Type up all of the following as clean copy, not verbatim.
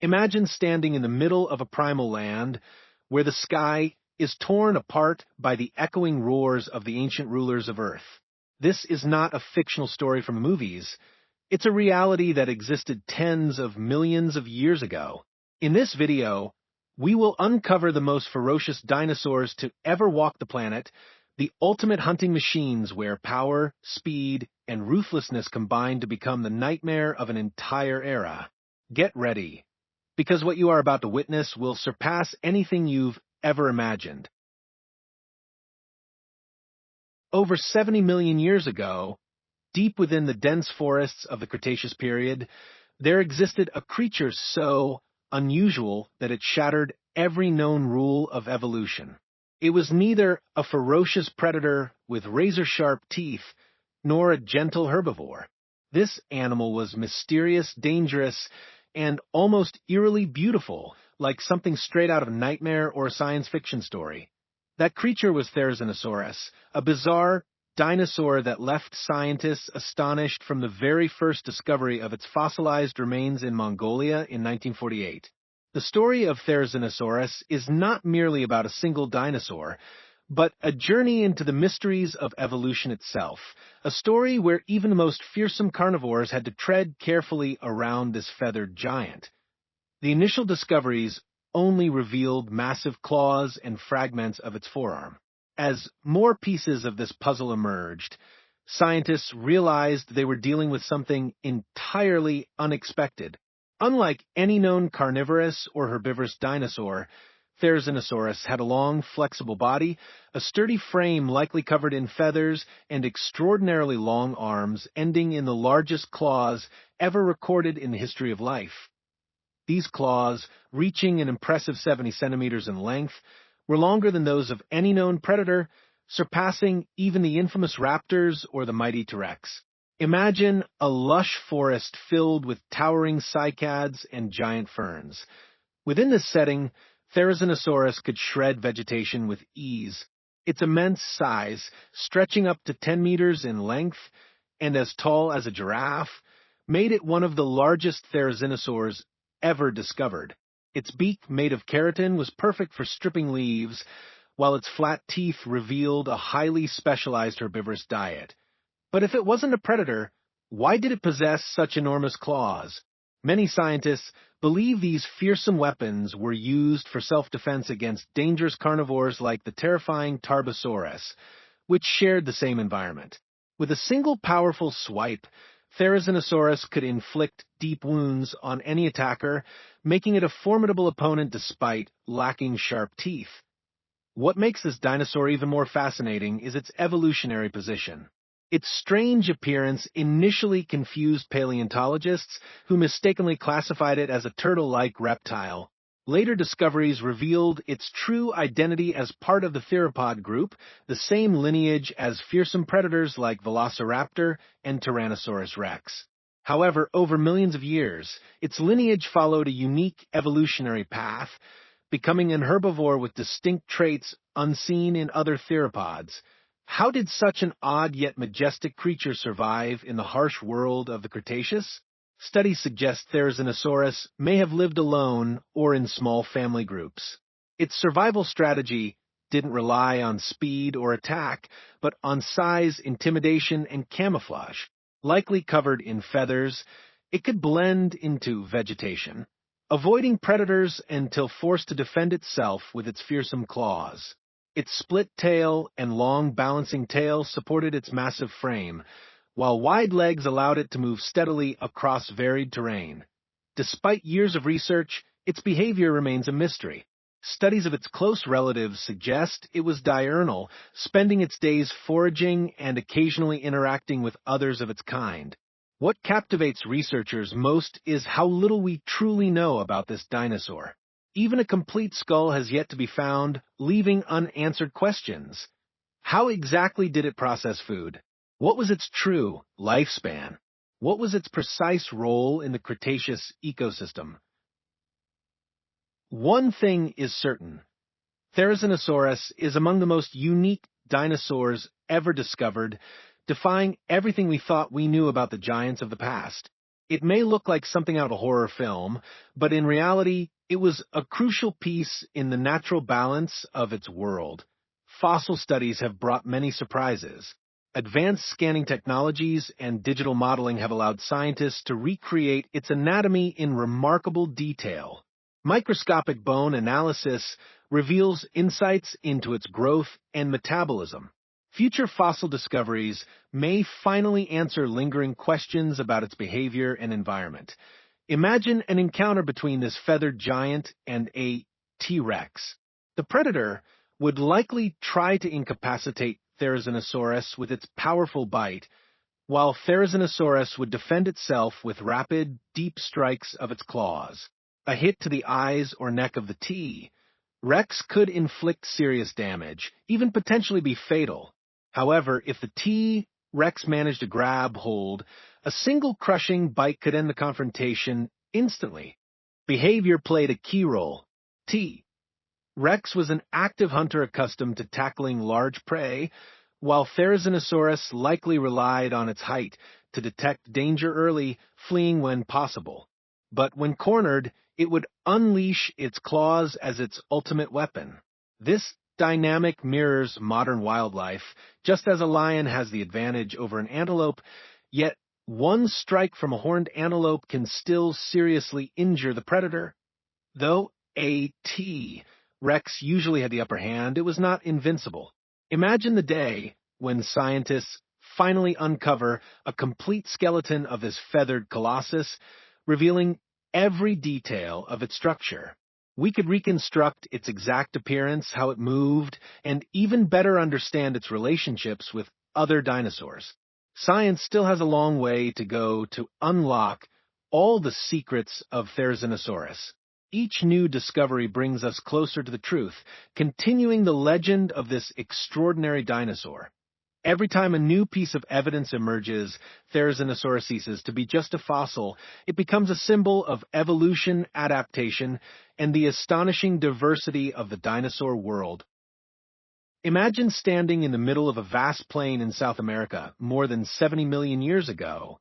Imagine standing in the middle of a primal land where the sky is torn apart by the echoing roars of the ancient rulers of Earth. This is not a fictional story from movies. It's a reality that existed tens of millions of years ago. In this video, we will uncover the most ferocious dinosaurs to ever walk the planet, the ultimate hunting machines where power, speed, and ruthlessness combine to become the nightmare of an entire era. Get ready, because what you are about to witness will surpass anything you've ever imagined. Over 70 million years ago, deep within the dense forests of the Cretaceous period, there existed a creature so unusual that it shattered every known rule of evolution. It was neither a ferocious predator with razor-sharp teeth, nor a gentle herbivore. This animal was mysterious, dangerous, and almost eerily beautiful, like something straight out of a nightmare or a science fiction story. That creature was Therizinosaurus, a bizarre dinosaur that left scientists astonished from the very first discovery of its fossilized remains in Mongolia in 1948. The story of Therizinosaurus is not merely about a single dinosaur, but a journey into the mysteries of evolution itself, a story where even the most fearsome carnivores had to tread carefully around this feathered giant. The initial discoveries only revealed massive claws and fragments of its forearm. As more pieces of this puzzle emerged, scientists realized they were dealing with something entirely unexpected. Unlike any known carnivorous or herbivorous dinosaur, Therizinosaurus had a long, flexible body, a sturdy frame likely covered in feathers, and extraordinarily long arms ending in the largest claws ever recorded in the history of life. These claws, reaching an impressive 70 centimeters in length, were longer than those of any known predator, surpassing even the infamous raptors or the mighty T-Rex. Imagine a lush forest filled with towering cycads and giant ferns. Within this setting, Therizinosaurus could shred vegetation with ease. Its immense size, stretching up to 10 meters in length and as tall as a giraffe, made it one of the largest therizinosaurs ever discovered. Its beak, made of keratin, was perfect for stripping leaves, while its flat teeth revealed a highly specialized herbivorous diet. But if it wasn't a predator, why did it possess such enormous claws? Many scientists believe these fearsome weapons were used for self-defense against dangerous carnivores like the terrifying Tarbosaurus, which shared the same environment. With a single powerful swipe, Therizinosaurus could inflict deep wounds on any attacker, making it a formidable opponent despite lacking sharp teeth. What makes this dinosaur even more fascinating is its evolutionary position. Its strange appearance initially confused paleontologists, who mistakenly classified it as a turtle-like reptile. Later discoveries revealed its true identity as part of the theropod group, the same lineage as fearsome predators like Velociraptor and Tyrannosaurus rex. However, over millions of years, its lineage followed a unique evolutionary path, becoming an herbivore with distinct traits unseen in other theropods. How did such an odd yet majestic creature survive in the harsh world of the Cretaceous? Studies suggest Therizinosaurus may have lived alone or in small family groups. Its survival strategy didn't rely on speed or attack, but on size, intimidation, and camouflage. Likely covered in feathers, it could blend into vegetation, avoiding predators until forced to defend itself with its fearsome claws. Its split tail and long balancing tail supported its massive frame, while wide legs allowed it to move steadily across varied terrain. Despite years of research, its behavior remains a mystery. Studies of its close relatives suggest it was diurnal, spending its days foraging and occasionally interacting with others of its kind. What captivates researchers most is how little we truly know about this dinosaur. Even a complete skull has yet to be found, leaving unanswered questions. How exactly did it process food? What was its true lifespan? What was its precise role in the Cretaceous ecosystem? One thing is certain. Therizinosaurus is among the most unique dinosaurs ever discovered, defying everything we thought we knew about the giants of the past. It may look like something out of a horror film, but in reality, it was a crucial piece in the natural balance of its world. Fossil studies have brought many surprises. Advanced scanning technologies and digital modeling have allowed scientists to recreate its anatomy in remarkable detail. Microscopic bone analysis reveals insights into its growth and metabolism. Future fossil discoveries may finally answer lingering questions about its behavior and environment. Imagine an encounter between this feathered giant and a T-Rex. The predator would likely try to incapacitate Therizinosaurus with its powerful bite, while Therizinosaurus would defend itself with rapid, deep strikes of its claws. A hit to the eyes or neck of the T-Rex could inflict serious damage, even potentially be fatal. However, if the T-Rex managed to grab hold, a single crushing bite could end the confrontation instantly. Behavior played a key role. T-Rex was an active hunter accustomed to tackling large prey, while Therizinosaurus likely relied on its height to detect danger early, fleeing when possible. But when cornered, it would unleash its claws as its ultimate weapon. This dynamic mirrors modern wildlife, just as a lion has the advantage over an antelope, yet one strike from a horned antelope can still seriously injure the predator. Though a T-Rex usually had the upper hand, it was not invincible. Imagine the day when scientists finally uncover a complete skeleton of this feathered colossus, revealing every detail of its structure. We could reconstruct its exact appearance, how it moved, and even better understand its relationships with other dinosaurs. Science still has a long way to go to unlock all the secrets of Therizinosaurus. Each new discovery brings us closer to the truth, continuing the legend of this extraordinary dinosaur. Every time a new piece of evidence emerges, Therizinosaurus ceases to be just a fossil. It becomes a symbol of evolution, adaptation, and the astonishing diversity of the dinosaur world. Imagine standing in the middle of a vast plain in South America more than 70 million years ago.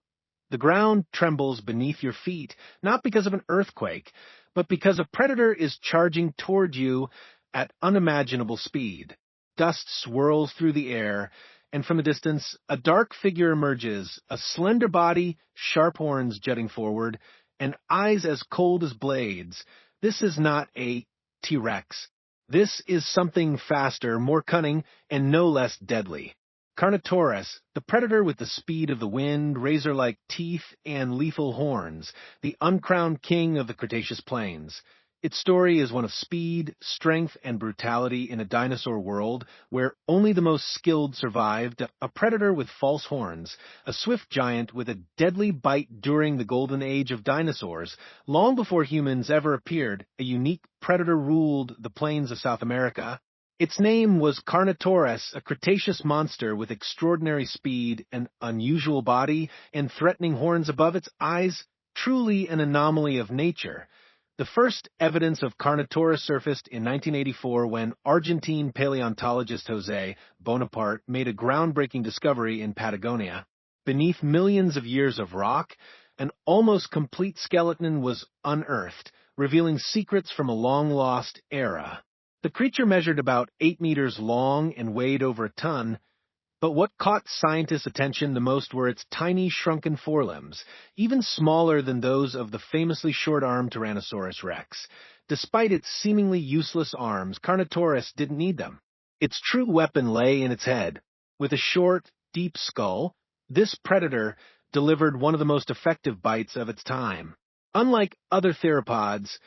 The ground trembles beneath your feet, not because of an earthquake, but because a predator is charging toward you at unimaginable speed. Dust swirls through the air, and from a distance, a dark figure emerges, a slender body, sharp horns jutting forward, and eyes as cold as blades. This is not a T-Rex. This is something faster, more cunning, and no less deadly. Carnotaurus, the predator with the speed of the wind, razor-like teeth, and lethal horns, the uncrowned king of the Cretaceous plains. Its story is one of speed, strength, and brutality in a dinosaur world where only the most skilled survived, a predator with false horns, a swift giant with a deadly bite during the golden age of dinosaurs. Long before humans ever appeared, a unique predator ruled the plains of South America. Its name was Carnotaurus, a Cretaceous monster with extraordinary speed, an unusual body, and threatening horns above its eyes, truly an anomaly of nature. The first evidence of Carnotaurus surfaced in 1984 when Argentine paleontologist José Bonaparte made a groundbreaking discovery in Patagonia. Beneath millions of years of rock, an almost complete skeleton was unearthed, revealing secrets from a long-lost era. The creature measured about 8 meters long and weighed over a ton, but what caught scientists' attention the most were its tiny, shrunken forelimbs, even smaller than those of the famously short-armed Tyrannosaurus rex. Despite its seemingly useless arms, Carnotaurus didn't need them. Its true weapon lay in its head. With a short, deep skull, this predator delivered one of the most effective bites of its time. Unlike other theropods,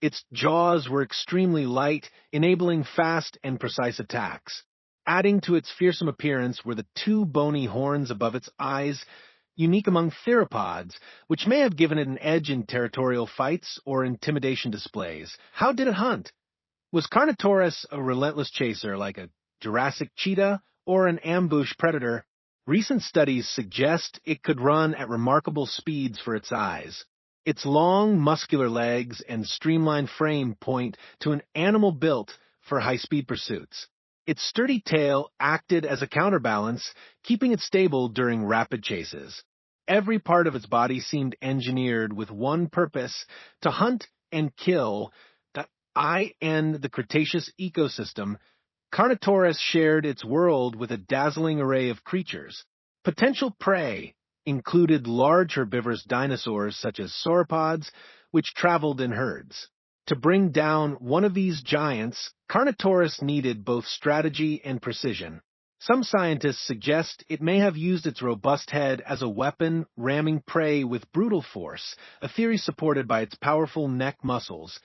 its jaws were extremely light, enabling fast and precise attacks. Adding to its fearsome appearance were the 2 bony horns above its eyes, unique among theropods, which may have given it an edge in territorial fights or intimidation displays. How did it hunt? Was Carnotaurus a relentless chaser like a Jurassic cheetah or an ambush predator? Recent studies suggest it could run at remarkable speeds for its size. Its long, muscular legs and streamlined frame point to an animal built for high-speed pursuits. Its sturdy tail acted as a counterbalance, keeping it stable during rapid chases. Every part of its body seemed engineered with one purpose: to hunt and kill. In the Cretaceous ecosystem, Carnotaurus shared its world with a dazzling array of creatures. Potential prey included large herbivorous dinosaurs such as sauropods, which traveled in herds. To bring down one of these giants, Carnotaurus needed both strategy and precision. Some scientists suggest it may have used its robust head as a weapon, ramming prey with brutal force, a theory supported by its powerful neck muscles.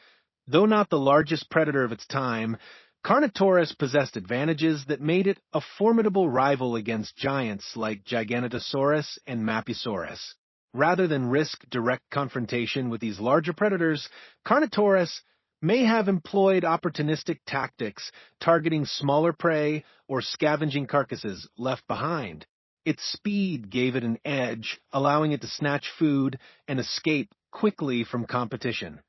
Though not the largest predator of its time, Carnotaurus possessed advantages that made it a formidable rival against giants like Giganotosaurus and Mapusaurus. Rather than risk direct confrontation with these larger predators, Carnotaurus may have employed opportunistic tactics, targeting smaller prey or scavenging carcasses left behind. Its speed gave it an edge, allowing it to snatch food and escape quickly from competition.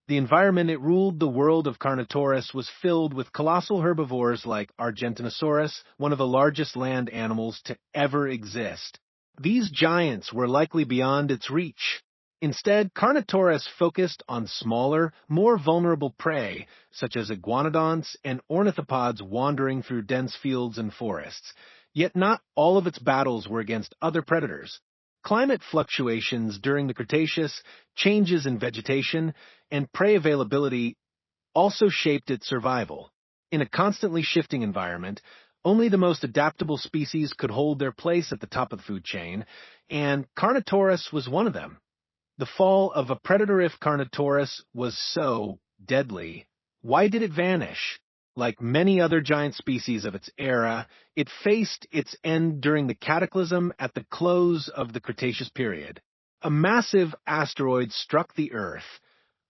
The environment it ruled, the world of Carnotaurus, was filled with colossal herbivores like Argentinosaurus, one of the largest land animals to ever exist. These giants were likely beyond its reach. Instead, Carnotaurus focused on smaller, more vulnerable prey, such as iguanodonts and ornithopods wandering through dense fields and forests. Yet not all of its battles were against other predators. Climate fluctuations during the Cretaceous, changes in vegetation, and prey availability also shaped its survival. In a constantly shifting environment, only the most adaptable species could hold their place at the top of the food chain, and Carnotaurus was one of them. The fall of a predator-if Carnotaurus was so deadly. Why did it vanish? Like many other giant species of its era, it faced its end during the cataclysm at the close of the Cretaceous period. A massive asteroid struck the Earth,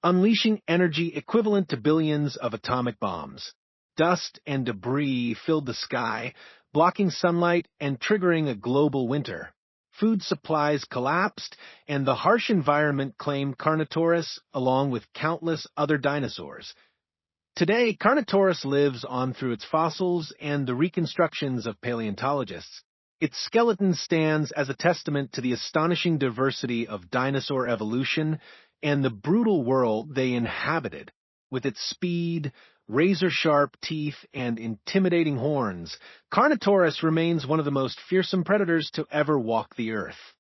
unleashing energy equivalent to billions of atomic bombs. Dust and debris filled the sky, blocking sunlight and triggering a global winter. Food supplies collapsed, and the harsh environment claimed Carnotaurus along with countless other dinosaurs. Today, Carnotaurus lives on through its fossils and the reconstructions of paleontologists. Its skeleton stands as a testament to the astonishing diversity of dinosaur evolution and the brutal world they inhabited. With its speed, razor-sharp teeth, and intimidating horns, Carnotaurus remains one of the most fearsome predators to ever walk the earth.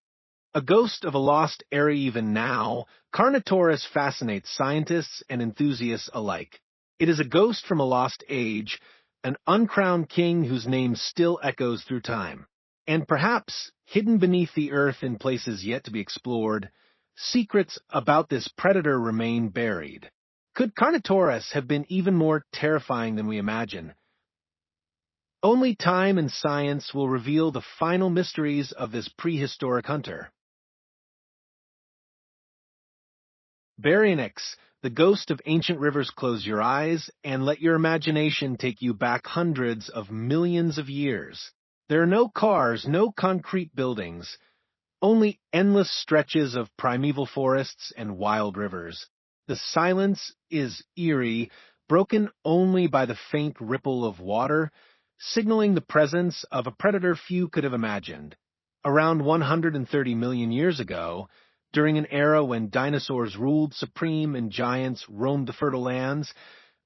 A ghost of a lost era even now, Carnotaurus fascinates scientists and enthusiasts alike. It is a ghost from a lost age, an uncrowned king whose name still echoes through time. And perhaps, hidden beneath the earth in places yet to be explored, secrets about this predator remain buried. Could Carnotaurus have been even more terrifying than we imagine? Only time and science will reveal the final mysteries of this prehistoric hunter. Baryonyx, the ghost of ancient rivers. Close your eyes and let your imagination take you back hundreds of millions of years. There are no cars, no concrete buildings, only endless stretches of primeval forests and wild rivers. The silence is eerie, broken only by the faint ripple of water, signaling the presence of a predator few could have imagined. Around 130 million years ago, during an era when dinosaurs ruled supreme and giants roamed the fertile lands,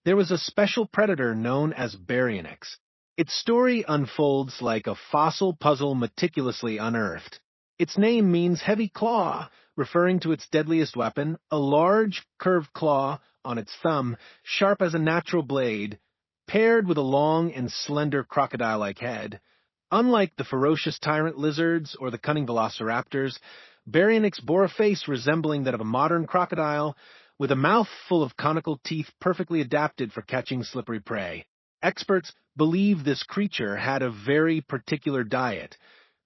there was a special predator known as Baryonyx. Its story unfolds like a fossil puzzle meticulously unearthed. Its name means heavy claw, referring to its deadliest weapon, a large, curved claw on its thumb, sharp as a natural blade, paired with a long and slender crocodile-like head. Unlike the ferocious tyrant lizards or the cunning velociraptors, Baryonyx bore a face resembling that of a modern crocodile, with a mouth full of conical teeth perfectly adapted for catching slippery prey. Experts believe this creature had a very particular diet,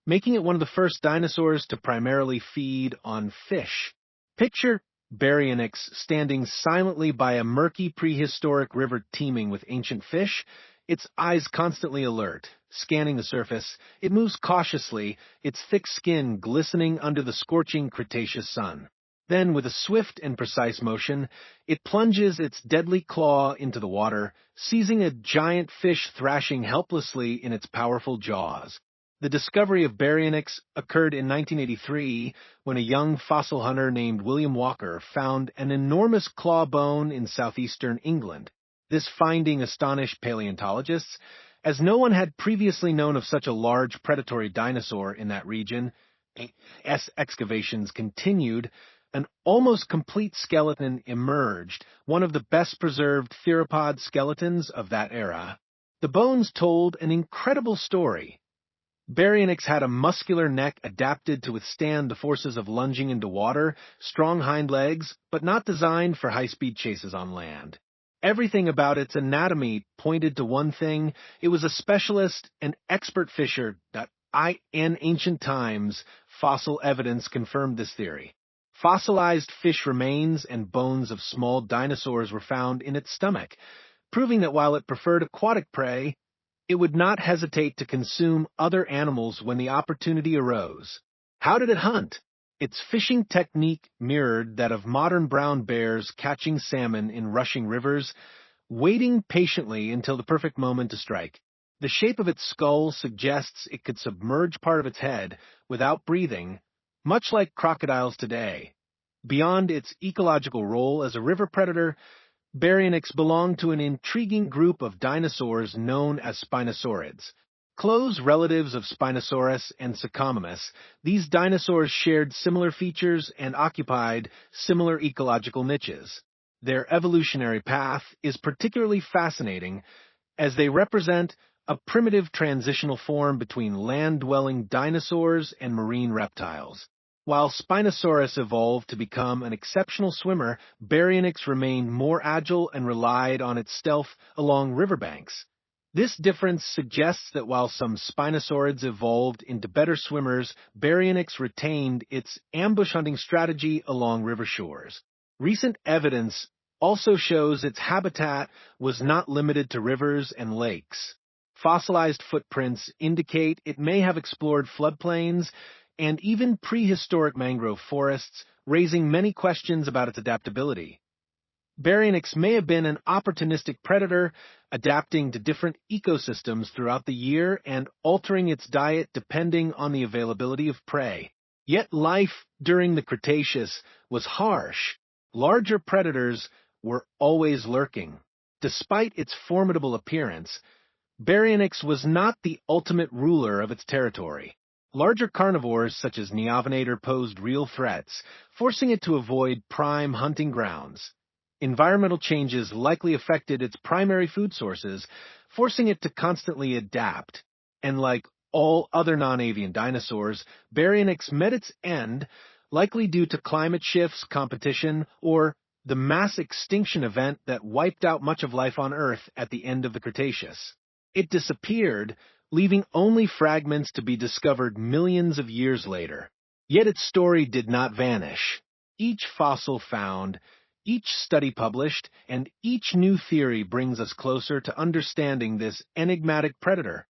making it one of the first dinosaurs to primarily feed on fish. Picture Baryonyx standing silently by a murky prehistoric river teeming with ancient fish, its eyes constantly alert, scanning the surface. It moves cautiously, its thick skin glistening under the scorching Cretaceous sun. Then, with a swift and precise motion, it plunges its deadly claw into the water, seizing a giant fish thrashing helplessly in its powerful jaws. The discovery of Baryonyx occurred in 1983 when a young fossil hunter named William Walker found an enormous claw bone in southeastern England. This finding astonished paleontologists, as no one had previously known of such a large predatory dinosaur in that region. As excavations continued, an almost complete skeleton emerged, one of the best preserved theropod skeletons of that era. The bones told an incredible story. Baryonyx had a muscular neck adapted to withstand the forces of lunging into water, strong hind legs, but not designed for high-speed chases on land. Everything about its anatomy pointed to one thing: it was a specialist and expert fisher. In ancient times, fossil evidence confirmed this theory. Fossilized fish remains and bones of small dinosaurs were found in its stomach, proving that while it preferred aquatic prey, it would not hesitate to consume other animals when the opportunity arose. How did it hunt? Its fishing technique mirrored that of modern brown bears catching salmon in rushing rivers, waiting patiently until the perfect moment to strike. The shape of its skull suggests it could submerge part of its head without breathing, much like crocodiles today. Beyond its ecological role as a river predator, Baryonyx belonged to an intriguing group of dinosaurs known as Spinosaurids. Close relatives of Spinosaurus and Suchomimus, these dinosaurs shared similar features and occupied similar ecological niches. Their evolutionary path is particularly fascinating, as they represent a primitive transitional form between land-dwelling dinosaurs and marine reptiles. While Spinosaurus evolved to become an exceptional swimmer, Baryonyx remained more agile and relied on its stealth along riverbanks. This difference suggests that while some Spinosaurids evolved into better swimmers, Baryonyx retained its ambush hunting strategy along river shores. Recent evidence also shows its habitat was not limited to rivers and lakes. Fossilized footprints indicate it may have explored floodplains and even prehistoric mangrove forests, raising many questions about its adaptability. Baryonyx may have been an opportunistic predator, adapting to different ecosystems throughout the year and altering its diet depending on the availability of prey. Yet life during the Cretaceous was harsh. Larger predators were always lurking. Despite its formidable appearance, Baryonyx was not the ultimate ruler of its territory. Larger carnivores such as Neovenator posed real threats, forcing it to avoid prime hunting grounds. Environmental changes likely affected its primary food sources, forcing it to constantly adapt. And like all other non-avian dinosaurs, Baryonyx met its end, likely due to climate shifts, competition, or the mass extinction event that wiped out much of life on Earth at the end of the Cretaceous. It disappeared, leaving only fragments to be discovered millions of years later. Yet its story did not vanish. Each fossil found, each study published, and each new theory brings us closer to understanding this enigmatic predator.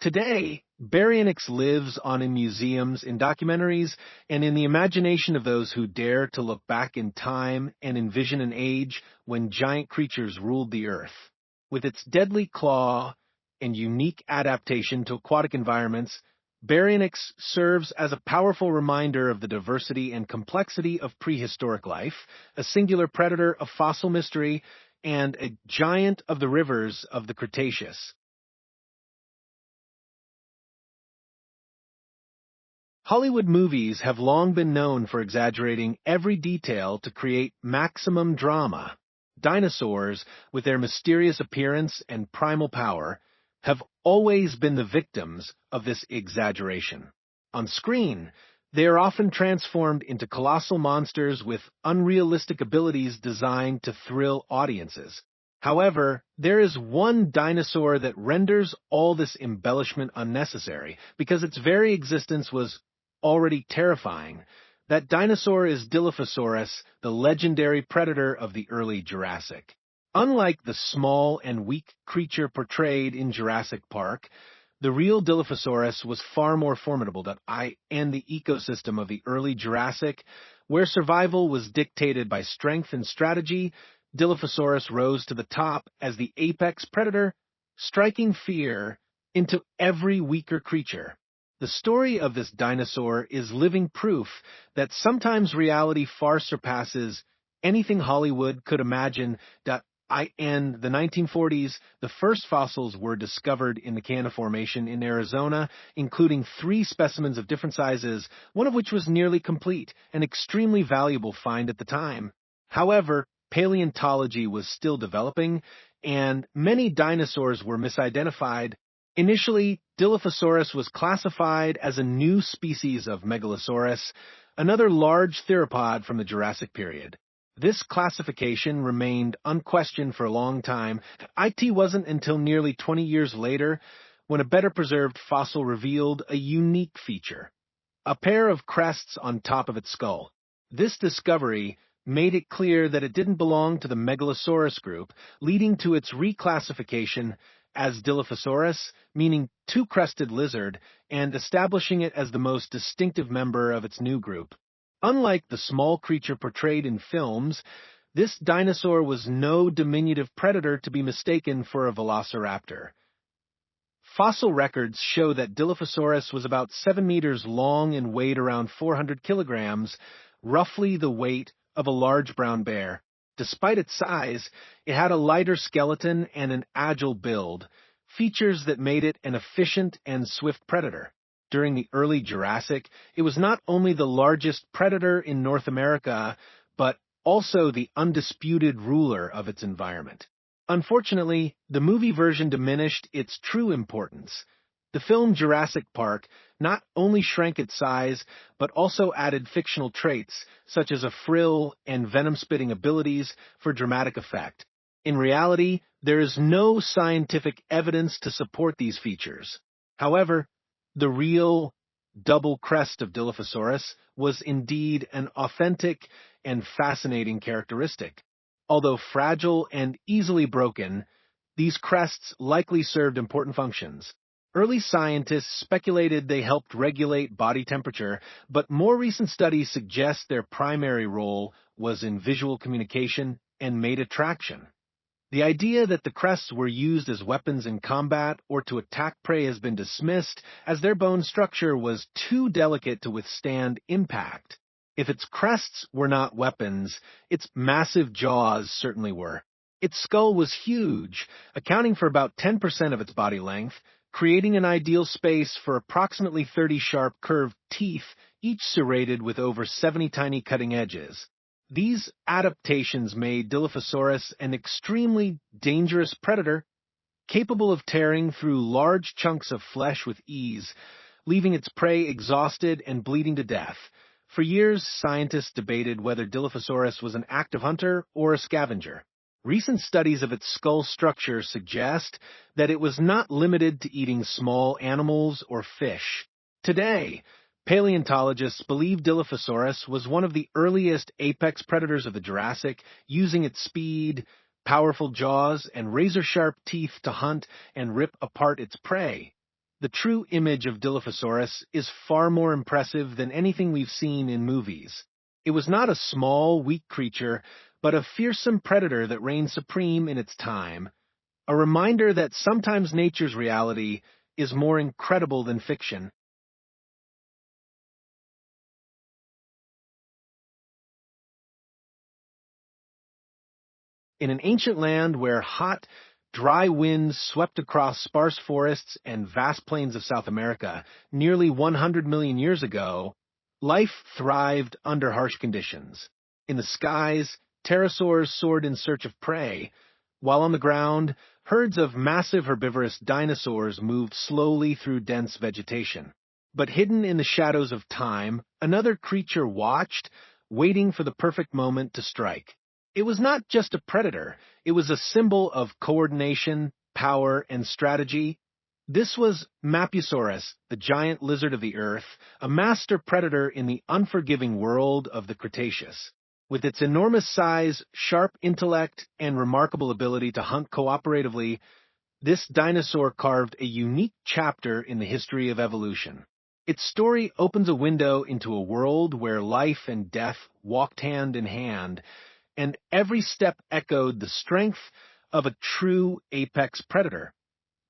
Today, Baryonyx lives on in museums, in documentaries, and in the imagination of those who dare to look back in time and envision an age when giant creatures ruled the Earth. With its deadly claw and unique adaptation to aquatic environments, Baryonyx serves as a powerful reminder of the diversity and complexity of prehistoric life, a singular predator of fossil mystery, and a giant of the rivers of the Cretaceous. Hollywood movies have long been known for exaggerating every detail to create maximum drama. Dinosaurs, with their mysterious appearance and primal power, have always been the victims of this exaggeration. On screen, they are often transformed into colossal monsters with unrealistic abilities designed to thrill audiences. However, there is one dinosaur that renders all this embellishment unnecessary, because its very existence was already terrifying. That dinosaur is Dilophosaurus, the legendary predator of the early Jurassic. Unlike the small and weak creature portrayed in Jurassic Park, the real Dilophosaurus was far more formidable than the ecosystem of the early Jurassic, where survival was dictated by strength and strategy. Dilophosaurus rose to the top as the apex predator, striking fear into every weaker creature. The story of this dinosaur is living proof that sometimes reality far surpasses anything Hollywood could imagine. In the 1940s, the first fossils were discovered in the Canna Formation in Arizona, including 3 specimens of different sizes, one of which was nearly complete, an extremely valuable find at the time. However, paleontology was still developing, and many dinosaurs were misidentified. Initially, Dilophosaurus was classified as a new species of Megalosaurus, another large theropod from the Jurassic period. This classification remained unquestioned for a long time. It wasn't until nearly 20 years later when a better preserved fossil revealed a unique feature: a pair of crests on top of its skull. This discovery made it clear that it didn't belong to the Megalosaurus group, leading to its reclassification as Dilophosaurus, meaning two-crested lizard, and establishing it as the most distinctive member of its new group. Unlike the small creature portrayed in films, this dinosaur was no diminutive predator to be mistaken for a velociraptor. Fossil records show that Dilophosaurus was about 7 meters long and weighed around 400 kilograms, roughly the weight of a large brown bear. Despite its size, it had a lighter skeleton and an agile build, features that made it an efficient and swift predator. During the early Jurassic, it was not only the largest predator in North America, but also the undisputed ruler of its environment. Unfortunately, the movie version diminished its true importance. The film Jurassic Park not only shrank its size, but also added fictional traits, such as a frill and venom-spitting abilities for dramatic effect. In reality, there is no scientific evidence to support these features. However, the real double crest of Dilophosaurus was indeed an authentic and fascinating characteristic. Although fragile and easily broken, these crests likely served important functions. Early scientists speculated they helped regulate body temperature, but more recent studies suggest their primary role was in visual communication and mate attraction. The idea that the crests were used as weapons in combat or to attack prey has been dismissed, as their bone structure was too delicate to withstand impact. If its crests were not weapons, its massive jaws certainly were. Its skull was huge, accounting for about 10% of its body length, creating an ideal space for approximately 30 sharp curved teeth, each serrated with over 70 tiny cutting edges. These adaptations made Dilophosaurus an extremely dangerous predator, capable of tearing through large chunks of flesh with ease, leaving its prey exhausted and bleeding to death. For years, scientists debated whether Dilophosaurus was an active hunter or a scavenger. Recent studies of its skull structure suggest that it was not limited to eating small animals or fish. Today, paleontologists believe Dilophosaurus was one of the earliest apex predators of the Jurassic, using its speed, powerful jaws, and razor-sharp teeth to hunt and rip apart its prey. The true image of Dilophosaurus is far more impressive than anything we've seen in movies. It was not a small, weak creature, but a fearsome predator that reigned supreme in its time, a reminder that sometimes nature's reality is more incredible than fiction. In an ancient land where hot, dry winds swept across sparse forests and vast plains of South America nearly 100 million years ago, life thrived under harsh conditions. In the skies, pterosaurs soared in search of prey, while on the ground, herds of massive herbivorous dinosaurs moved slowly through dense vegetation. But hidden in the shadows of time, another creature watched, waiting for the perfect moment to strike. It was not just a predator, it was a symbol of coordination, power, and strategy. This was Mapusaurus, the giant lizard of the earth, a master predator in the unforgiving world of the Cretaceous. With its enormous size, sharp intellect, and remarkable ability to hunt cooperatively, this dinosaur carved a unique chapter in the history of evolution. Its story opens a window into a world where life and death walked hand in hand, and every step echoed the strength of a true apex predator.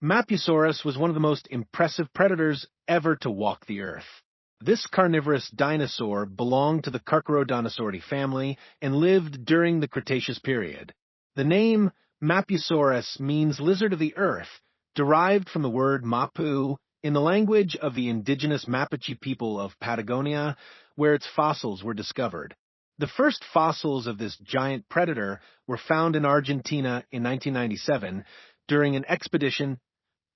Mapusaurus was one of the most impressive predators ever to walk the earth. This carnivorous dinosaur belonged to the Carcharodontosauridae family and lived during the Cretaceous period. The name Mapusaurus means lizard of the earth, derived from the word Mapu in the language of the indigenous Mapuche people of Patagonia, where its fossils were discovered. The first fossils of this giant predator were found in Argentina in 1997 during an expedition.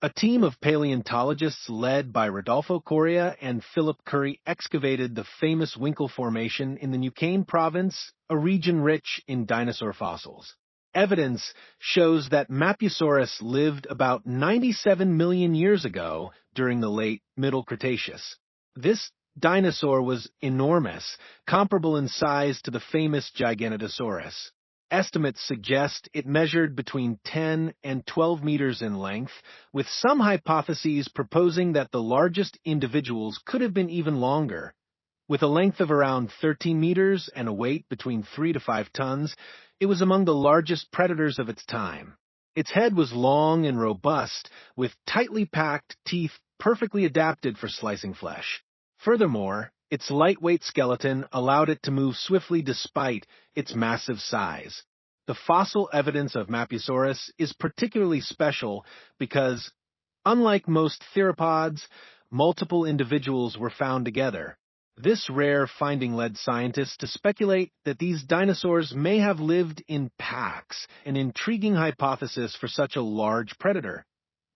A team of paleontologists led by Rodolfo Coria and Philip Curry excavated the famous Winkle Formation in the Neuquén province, a region rich in dinosaur fossils. Evidence shows that Mapusaurus lived about 97 million years ago during the late Middle Cretaceous. This dinosaur was enormous, comparable in size to the famous Giganotosaurus. Estimates suggest it measured between 10 and 12 meters in length, with some hypotheses proposing that the largest individuals could have been even longer. With a length of around 13 meters and a weight between 3 to 5 tons, it was among the largest predators of its time. Its head was long and robust, with tightly packed teeth perfectly adapted for slicing flesh. Furthermore, its lightweight skeleton allowed it to move swiftly despite its massive size. The fossil evidence of Mapusaurus is particularly special because, unlike most theropods, multiple individuals were found together. This rare finding led scientists to speculate that these dinosaurs may have lived in packs, an intriguing hypothesis for such a large predator.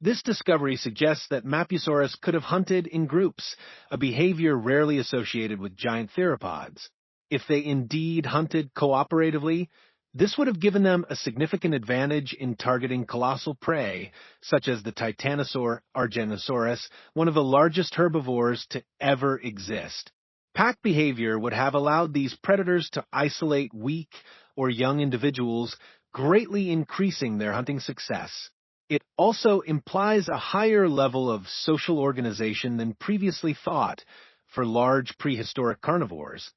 This discovery suggests that Mapusaurus could have hunted in groups, a behavior rarely associated with giant theropods. If they indeed hunted cooperatively, this would have given them a significant advantage in targeting colossal prey, such as the Titanosaur Argentinosaurus, one of the largest herbivores to ever exist. Pack behavior would have allowed these predators to isolate weak or young individuals, greatly increasing their hunting success. It also implies a higher level of social organization than previously thought for large prehistoric carnivores.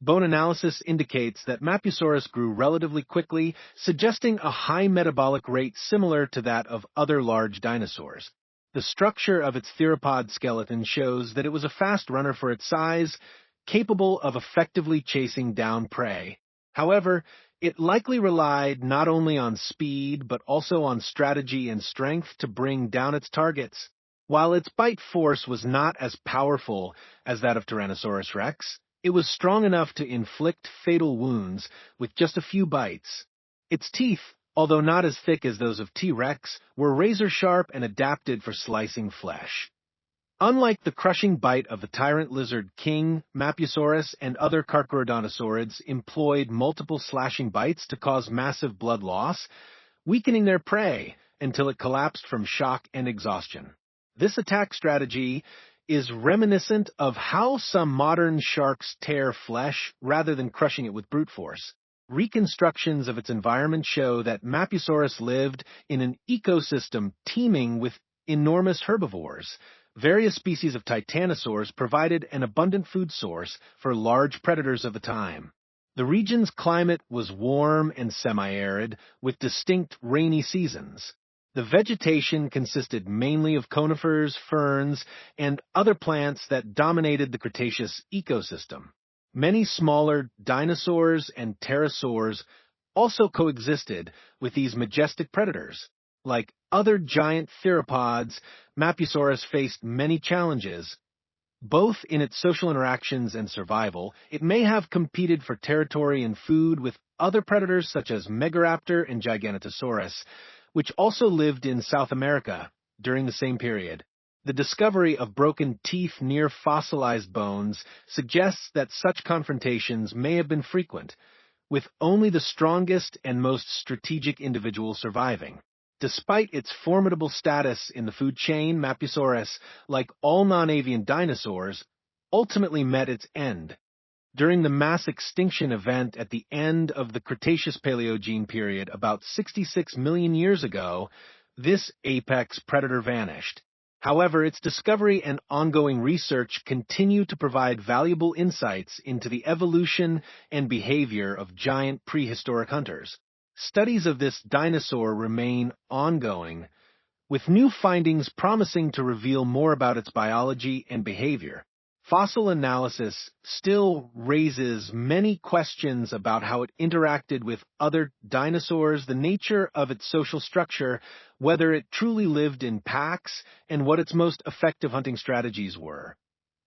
Bone analysis indicates that Mapusaurus grew relatively quickly, suggesting a high metabolic rate similar to that of other large dinosaurs. The structure of its theropod skeleton shows that it was a fast runner for its size, capable of effectively chasing down prey. However, it likely relied not only on speed, but also on strategy and strength to bring down its targets. While its bite force was not as powerful as that of Tyrannosaurus rex, it was strong enough to inflict fatal wounds with just a few bites. Its teeth, although not as thick as those of T-Rex, were razor-sharp and adapted for slicing flesh. Unlike the crushing bite of the tyrant lizard king, Mapusaurus and other Carcharodontosaurids employed multiple slashing bites to cause massive blood loss, weakening their prey until it collapsed from shock and exhaustion. This attack strategy is reminiscent of how some modern sharks tear flesh rather than crushing it with brute force. Reconstructions of its environment show that Mapusaurus lived in an ecosystem teeming with enormous herbivores. Various species of titanosaurs provided an abundant food source for large predators of the time. The region's climate was warm and semi-arid, with distinct rainy seasons. The vegetation consisted mainly of conifers, ferns, and other plants that dominated the Cretaceous ecosystem. Many smaller dinosaurs and pterosaurs also coexisted with these majestic predators. Like other giant theropods, Mapusaurus faced many challenges. Both in its social interactions and survival, it may have competed for territory and food with other predators such as Megaraptor and Giganotosaurus, which also lived in South America during the same period. The discovery of broken teeth near fossilized bones suggests that such confrontations may have been frequent, with only the strongest and most strategic individuals surviving. Despite its formidable status in the food chain, Mapusaurus, like all non-avian dinosaurs, ultimately met its end. During the mass extinction event at the end of the Cretaceous-Paleogene period about 66 million years ago, this apex predator vanished. However, its discovery and ongoing research continue to provide valuable insights into the evolution and behavior of giant prehistoric hunters. Studies of this dinosaur remain ongoing, with new findings promising to reveal more about its biology and behavior. Fossil analysis still raises many questions about how it interacted with other dinosaurs, the nature of its social structure, whether it truly lived in packs, and what its most effective hunting strategies were.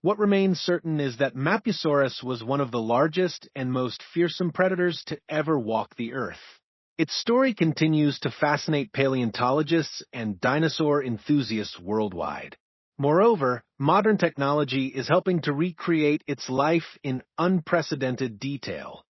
What remains certain is that Mapusaurus was one of the largest and most fearsome predators to ever walk the Earth. Its story continues to fascinate paleontologists and dinosaur enthusiasts worldwide. Moreover, modern technology is helping to recreate its life in unprecedented detail.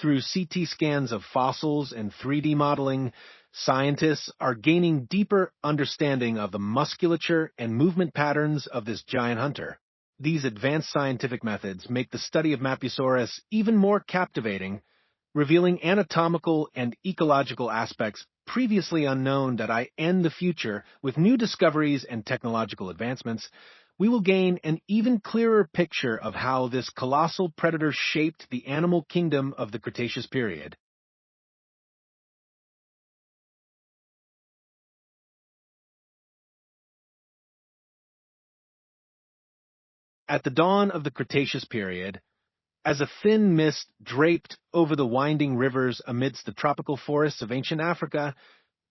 Through CT scans of fossils and 3D modeling, scientists are gaining deeper understanding of the musculature and movement patterns of this giant hunter. These advanced scientific methods make the study of Mapusaurus even more captivating, revealing anatomical and ecological aspects previously unknown that in the future, with new discoveries and technological advancements, we will gain an even clearer picture of how this colossal predator shaped the animal kingdom of the Cretaceous period. At the dawn of the Cretaceous period, as a thin mist draped over the winding rivers amidst the tropical forests of ancient Africa,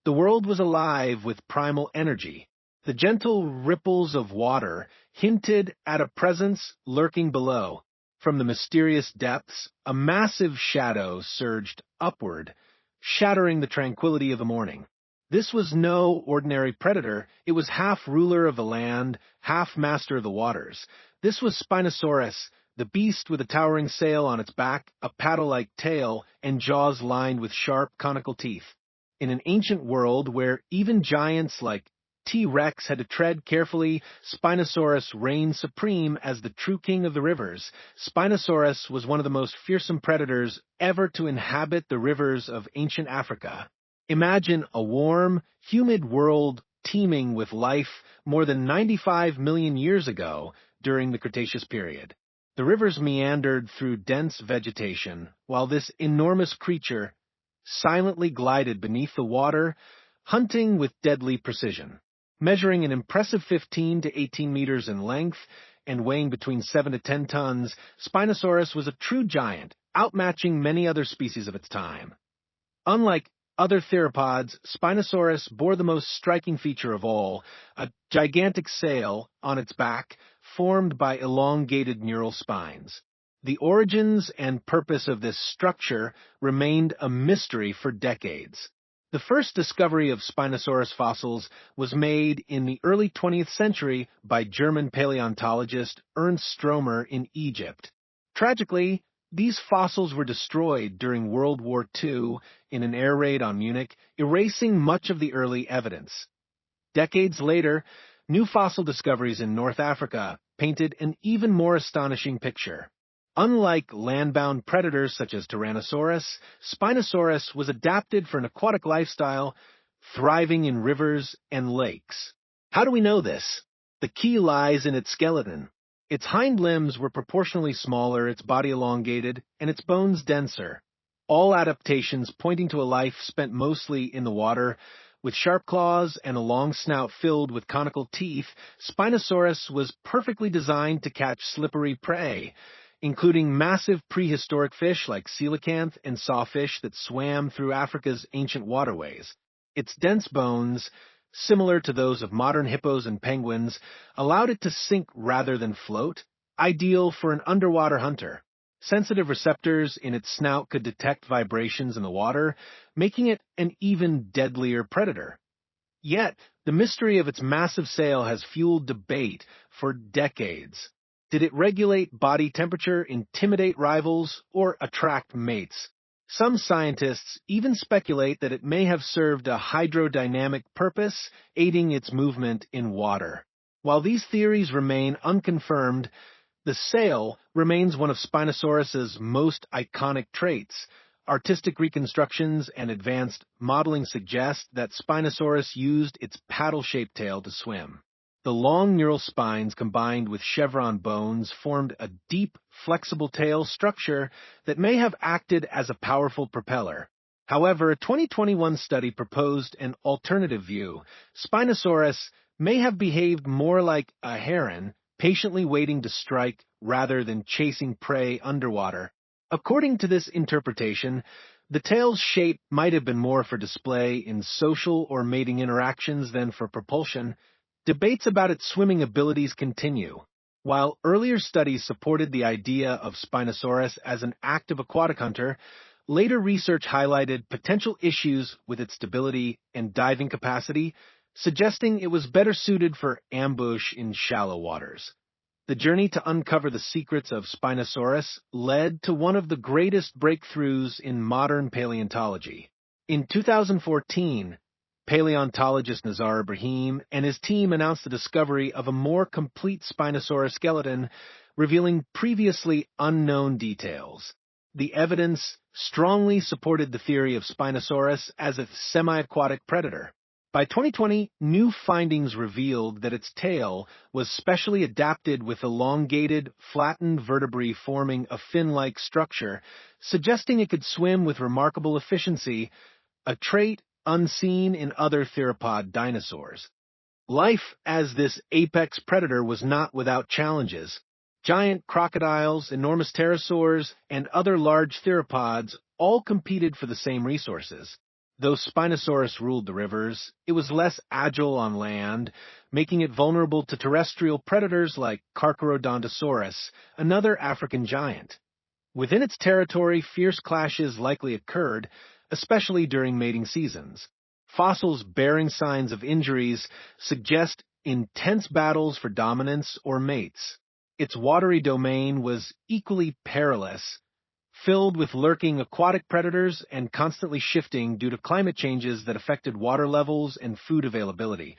the world was alive with primal energy. The gentle ripples of water hinted at a presence lurking below. From the mysterious depths, a massive shadow surged upward, shattering the tranquility of the morning. This was no ordinary predator. It was half ruler of the land, half master of the waters. This was Spinosaurus, the beast with a towering sail on its back, a paddle-like tail, and jaws lined with sharp, conical teeth. In an ancient world where even giants like T-Rex had to tread carefully, Spinosaurus reigned supreme as the true king of the rivers. Spinosaurus was one of the most fearsome predators ever to inhabit the rivers of ancient Africa. Imagine a warm, humid world teeming with life more than 95 million years ago during the Cretaceous period. The rivers meandered through dense vegetation, while this enormous creature silently glided beneath the water, hunting with deadly precision. Measuring an impressive 15 to 18 meters in length and weighing between 7 to 10 tons, Spinosaurus was a true giant, outmatching many other species of its time. Unlike other theropods, Spinosaurus bore the most striking feature of all, a gigantic sail on its back formed by elongated neural spines. The origins and purpose of this structure remained a mystery for decades. The first discovery of Spinosaurus fossils was made in the early 20th century by German paleontologist Ernst Stromer in Egypt. Tragically, these fossils were destroyed during World War II in an air raid on Munich, erasing much of the early evidence. Decades later, new fossil discoveries in North Africa painted an even more astonishing picture. Unlike land-bound predators such as Tyrannosaurus, Spinosaurus was adapted for an aquatic lifestyle, thriving in rivers and lakes. How do we know this? The key lies in its skeleton. Its hind limbs were proportionally smaller, its body elongated, and its bones denser. All adaptations pointing to a life spent mostly in the water. With sharp claws and a long snout filled with conical teeth, Spinosaurus was perfectly designed to catch slippery prey, including massive prehistoric fish like coelacanth and sawfish that swam through Africa's ancient waterways. Its dense bones, similar to those of modern hippos and penguins, allowed it to sink rather than float, ideal for an underwater hunter. Sensitive receptors in its snout could detect vibrations in the water, making it an even deadlier predator. Yet, the mystery of its massive sail has fueled debate for decades. Did it regulate body temperature, intimidate rivals, or attract mates? Some scientists even speculate that it may have served a hydrodynamic purpose, aiding its movement in water. While these theories remain unconfirmed, the sail remains one of Spinosaurus's most iconic traits. Artistic reconstructions and advanced modeling suggest that Spinosaurus used its paddle-shaped tail to swim. The long neural spines combined with chevron bones formed a deep, flexible tail structure that may have acted as a powerful propeller. However, a 2021 study proposed an alternative view. Spinosaurus may have behaved more like a heron, patiently waiting to strike rather than chasing prey underwater. According to this interpretation, the tail's shape might have been more for display in social or mating interactions than for propulsion. Debates about its swimming abilities continue. While earlier studies supported the idea of Spinosaurus as an active aquatic hunter, later research highlighted potential issues with its stability and diving capacity, suggesting it was better suited for ambush in shallow waters. The journey to uncover the secrets of Spinosaurus led to one of the greatest breakthroughs in modern paleontology. In 2014, paleontologist Nazar Ibrahim and his team announced the discovery of a more complete Spinosaurus skeleton, revealing previously unknown details. The evidence strongly supported the theory of Spinosaurus as a semi-aquatic predator. By 2020, new findings revealed that its tail was specially adapted with elongated, flattened vertebrae forming a fin-like structure, suggesting it could swim with remarkable efficiency, a trait unseen in other theropod dinosaurs. Life as this apex predator was not without challenges. Giant crocodiles, enormous pterosaurs, and other large theropods all competed for the same resources. Though Spinosaurus ruled the rivers, it was less agile on land, making it vulnerable to terrestrial predators like Carcharodontosaurus, another African giant. Within its territory, fierce clashes likely occurred, especially during mating seasons. Fossils bearing signs of injuries suggest intense battles for dominance or mates. Its watery domain was equally perilous, filled with lurking aquatic predators and constantly shifting due to climate changes that affected water levels and food availability.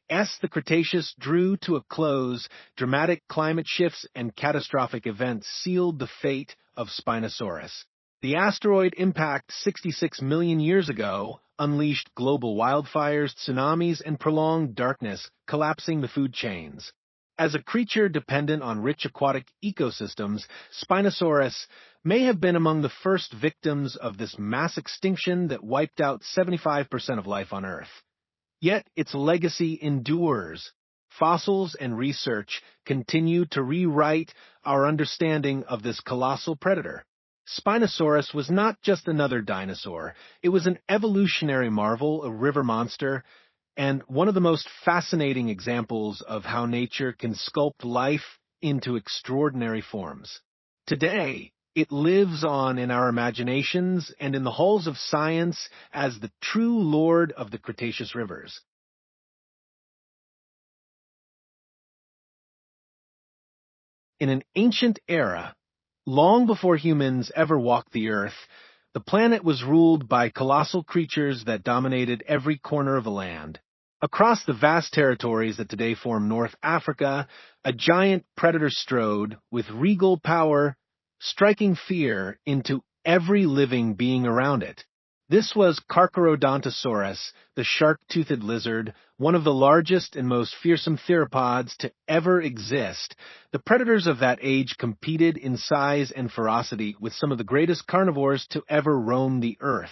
As the Cretaceous drew to a close, dramatic climate shifts and catastrophic events sealed the fate of Spinosaurus. The asteroid impact 66 million years ago unleashed global wildfires, tsunamis, and prolonged darkness, collapsing the food chains. As a creature dependent on rich aquatic ecosystems, Spinosaurus may have been among the first victims of this mass extinction that wiped out 75% of life on Earth. Yet its legacy endures. Fossils and research continue to rewrite our understanding of this colossal predator. Spinosaurus was not just another dinosaur. It was an evolutionary marvel, a river monster, and one of the most fascinating examples of how nature can sculpt life into extraordinary forms. Today, it lives on in our imaginations and in the halls of science as the true lord of the Cretaceous rivers. In an ancient era, long before humans ever walked the earth, the planet was ruled by colossal creatures that dominated every corner of the land. Across the vast territories that today form North Africa, a giant predator strode with regal power, striking fear into every living being around it. This was Carcharodontosaurus, the shark-toothed lizard, one of the largest and most fearsome theropods to ever exist. The predators of that age competed in size and ferocity with some of the greatest carnivores to ever roam the earth.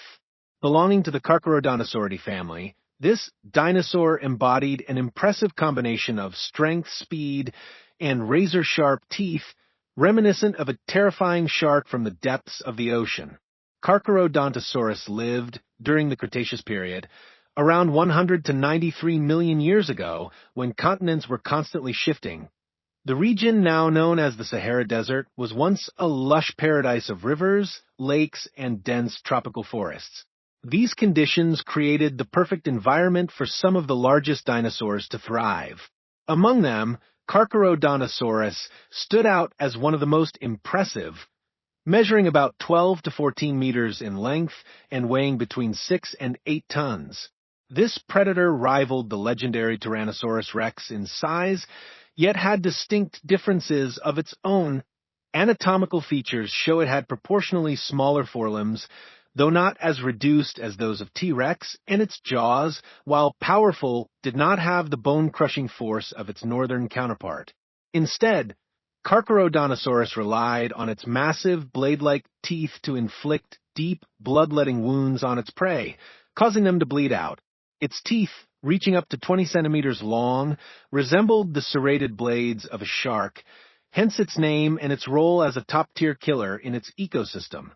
Belonging to the Carcharodontosauridae family, this dinosaur embodied an impressive combination of strength, speed, and razor-sharp teeth, reminiscent of a terrifying shark from the depths of the ocean. Carcharodontosaurus lived, during the Cretaceous period, around 100 to 93 million years ago, when continents were constantly shifting. The region now known as the Sahara Desert was once a lush paradise of rivers, lakes, and dense tropical forests. These conditions created the perfect environment for some of the largest dinosaurs to thrive. Among them, Carcharodontosaurus stood out as one of the most impressive, measuring about 12 to 14 meters in length and weighing between 6 and 8 tons. This predator rivaled the legendary Tyrannosaurus rex in size, yet had distinct differences of its own. Anatomical features show it had proportionally smaller forelimbs, though not as reduced as those of T-Rex, and its jaws, while powerful, did not have the bone-crushing force of its northern counterpart. Instead, Carcharodontosaurus relied on its massive blade-like teeth to inflict deep, bloodletting wounds on its prey, causing them to bleed out. Its teeth, reaching up to 20 centimeters long, resembled the serrated blades of a shark, hence its name and its role as a top-tier killer in its ecosystem.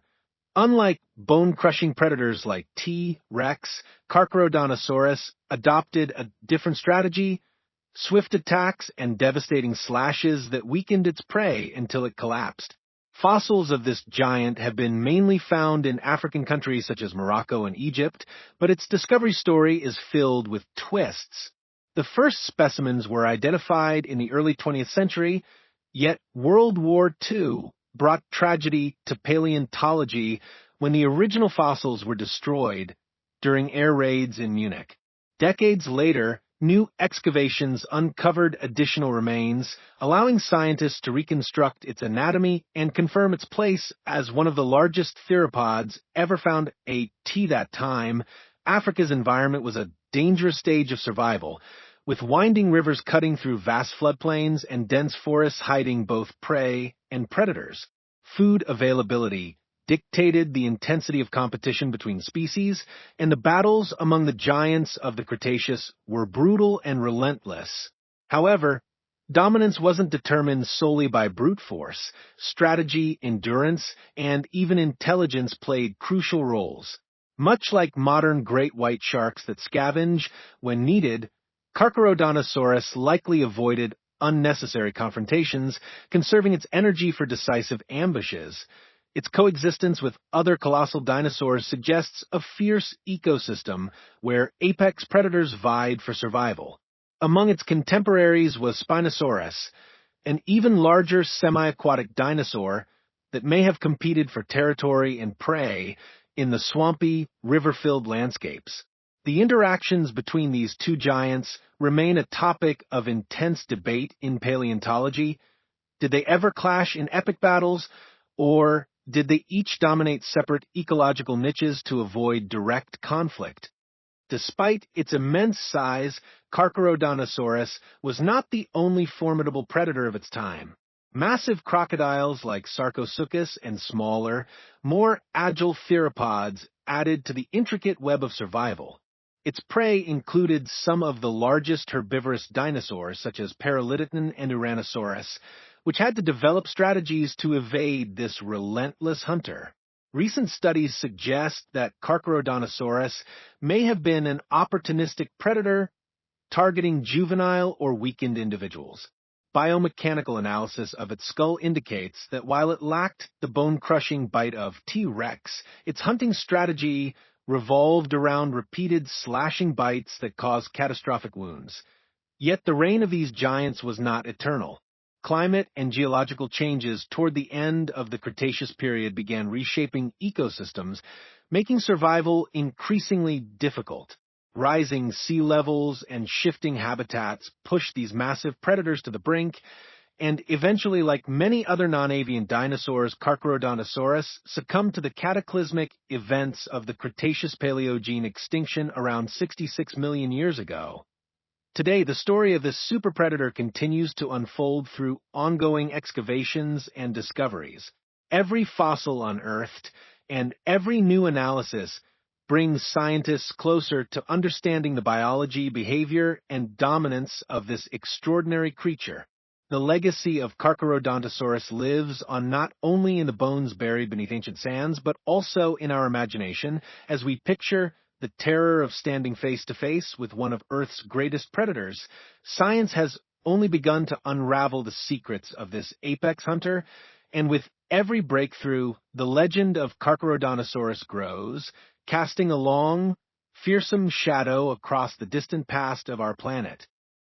Unlike bone-crushing predators like T. rex, Carcharodontosaurus adopted a different strategy: swift attacks and devastating slashes that weakened its prey until it collapsed. Fossils of this giant have been mainly found in African countries such as Morocco and Egypt, but its discovery story is filled with twists. The first specimens were identified in the early 20th century, yet World War II brought tragedy to paleontology when the original fossils were destroyed during air raids in Munich. Decades later, new excavations uncovered additional remains, allowing scientists to reconstruct its anatomy and confirm its place as one of the largest theropods ever found. At that time, Africa's environment was a dangerous stage of survival, with winding rivers cutting through vast floodplains and dense forests hiding both prey and predators. Food availability dictated the intensity of competition between species, and the battles among the giants of the Cretaceous were brutal and relentless. However, dominance wasn't determined solely by brute force. Strategy, endurance, and even intelligence played crucial roles. Much like modern great white sharks that scavenge when needed, Carcharodontosaurus likely avoided unnecessary confrontations, conserving its energy for decisive ambushes. Its coexistence with other colossal dinosaurs suggests a fierce ecosystem where apex predators vied for survival. Among its contemporaries was Spinosaurus, an even larger semi-aquatic dinosaur that may have competed for territory and prey in the swampy, river-filled landscapes. The interactions between these two giants remain a topic of intense debate in paleontology. Did they ever clash in epic battles, or did they each dominate separate ecological niches to avoid direct conflict? Despite its immense size, Carcharodontosaurus was not the only formidable predator of its time. Massive crocodiles like Sarcosuchus and smaller, more agile theropods added to the intricate web of survival. Its prey included some of the largest herbivorous dinosaurs, such as Paralititan and Tyrannosaurus, which had to develop strategies to evade this relentless hunter. Recent studies suggest that Carcharodontosaurus may have been an opportunistic predator targeting juvenile or weakened individuals. Biomechanical analysis of its skull indicates that while it lacked the bone-crushing bite of T. rex, its hunting strategy revolved around repeated slashing bites that caused catastrophic wounds. Yet the reign of these giants was not eternal. Climate and geological changes toward the end of the Cretaceous period began reshaping ecosystems, making survival increasingly difficult. Rising sea levels and shifting habitats pushed these massive predators to the brink, and eventually, like many other non-avian dinosaurs, Carcharodontosaurus succumbed to the cataclysmic events of the Cretaceous-Paleogene extinction around 66 million years ago. Today, the story of this super predator continues to unfold through ongoing excavations and discoveries. Every fossil unearthed and every new analysis brings scientists closer to understanding the biology, behavior, and dominance of this extraordinary creature. The legacy of Carcharodontosaurus lives on not only in the bones buried beneath ancient sands, but also in our imagination as we picture the terror of standing face-to-face with one of Earth's greatest predators. Science has only begun to unravel the secrets of this apex hunter, and with every breakthrough, the legend of Carcharodontosaurus grows, casting a long, fearsome shadow across the distant past of our planet.